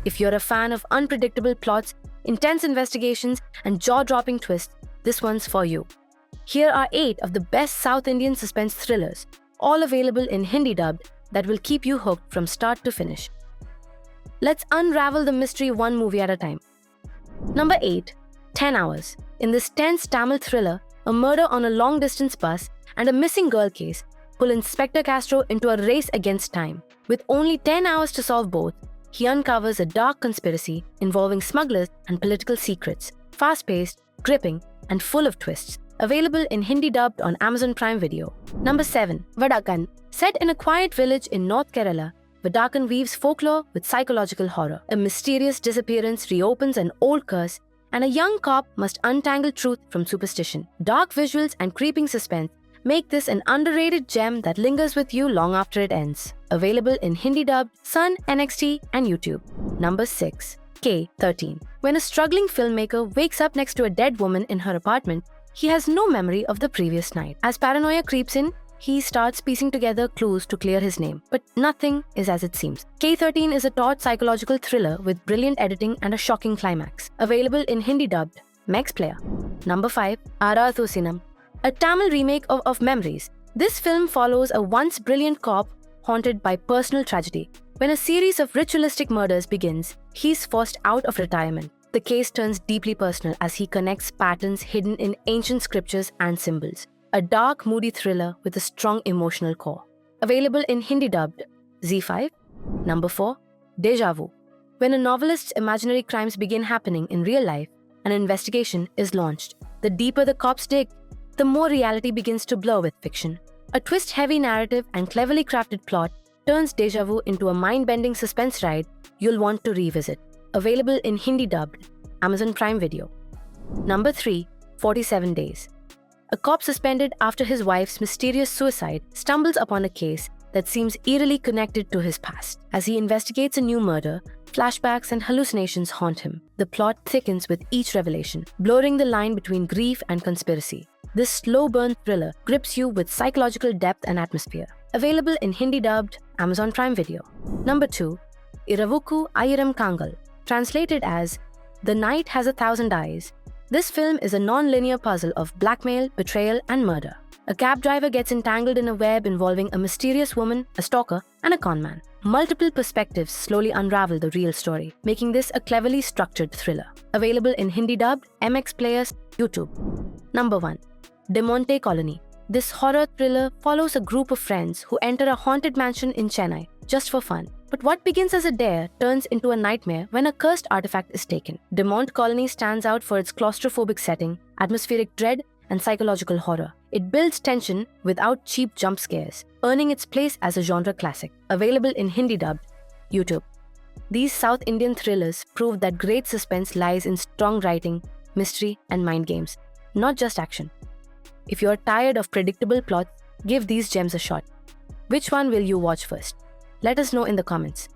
If you're a fan of unpredictable plots, intense investigations, and jaw-dropping twists, this one's for you. Here are 8 of the best South Indian suspense thrillers, all available in Hindi dubbed, that will keep you hooked from start to finish. Let's unravel the mystery one movie at a time. Number 8, 10 Hours. In this tense Tamil thriller, a murder on a long-distance bus and a missing girl case pull Inspector Castro into a race against time. With only 10 hours to solve both, he uncovers a dark conspiracy involving smugglers and political secrets. Fast-paced, gripping, and full of twists. Available in Hindi dubbed on Amazon Prime Video. Number 7, Vadakan. Set in a quiet village in North Kerala, Vadakan weaves folklore with psychological horror. A mysterious disappearance reopens an old curse, and a young cop must untangle truth from superstition. Dark visuals and creeping suspense make this an underrated gem that lingers with you long after it ends. Available in Hindi dubbed, Sun, NXT, and YouTube. Number 6, K13. When a struggling filmmaker wakes up next to a dead woman in her apartment, he has no memory of the previous night. As paranoia creeps in, he starts piecing together clues to clear his name. But nothing is as it seems. K13 is a taut psychological thriller with brilliant editing and a shocking climax. Available in Hindi dubbed, Max Player. Number 5, Arathu Sinam. A Tamil remake of Memories. This film follows a once brilliant cop haunted by personal tragedy. When a series of ritualistic murders begins, he's forced out of retirement. The case turns deeply personal as he connects patterns hidden in ancient scriptures and symbols. A dark, moody thriller with a strong emotional core. Available in Hindi dubbed, ZEE5. Number 4, Deja Vu. When a novelist's imaginary crimes begin happening in real life, an investigation is launched. The deeper the cops dig, the more reality begins to blur with fiction. A twist-heavy narrative and cleverly crafted plot turns Deja Vu into a mind-bending suspense ride you'll want to revisit. Available in Hindi dubbed, Amazon Prime Video. Number 3, 47 Days. A cop suspended after his wife's mysterious suicide stumbles upon a case that seems eerily connected to his past. As he investigates a new murder, flashbacks and hallucinations haunt him. The plot thickens with each revelation, blurring the line between grief and conspiracy. This slow-burn thriller grips you with psychological depth and atmosphere. Available in Hindi dubbed, Amazon Prime Video. Number 2, Iravukku Ayiram Kangal. Translated as The Night Has a Thousand Eyes. This film is a non-linear puzzle of blackmail, betrayal, and murder. A cab driver gets entangled in a web involving a mysterious woman, a stalker, and a conman. Multiple perspectives slowly unravel the real story, making this a cleverly structured thriller. Available in Hindi dubbed, MX Players, YouTube. Number 1, De Monte Colony. This horror thriller follows a group of friends who enter a haunted mansion in Chennai just for fun. But what begins as a dare turns into a nightmare when a cursed artifact is taken. De Monte Colony stands out for its claustrophobic setting, atmospheric dread, and psychological horror. It builds tension without cheap jump scares, earning its place as a genre classic. Available in Hindi dubbed, YouTube. These South Indian thrillers prove that great suspense lies in strong writing, mystery, and mind games, not just action. If you're tired of predictable plots, give these gems a shot. Which one will you watch first? Let us know in the comments.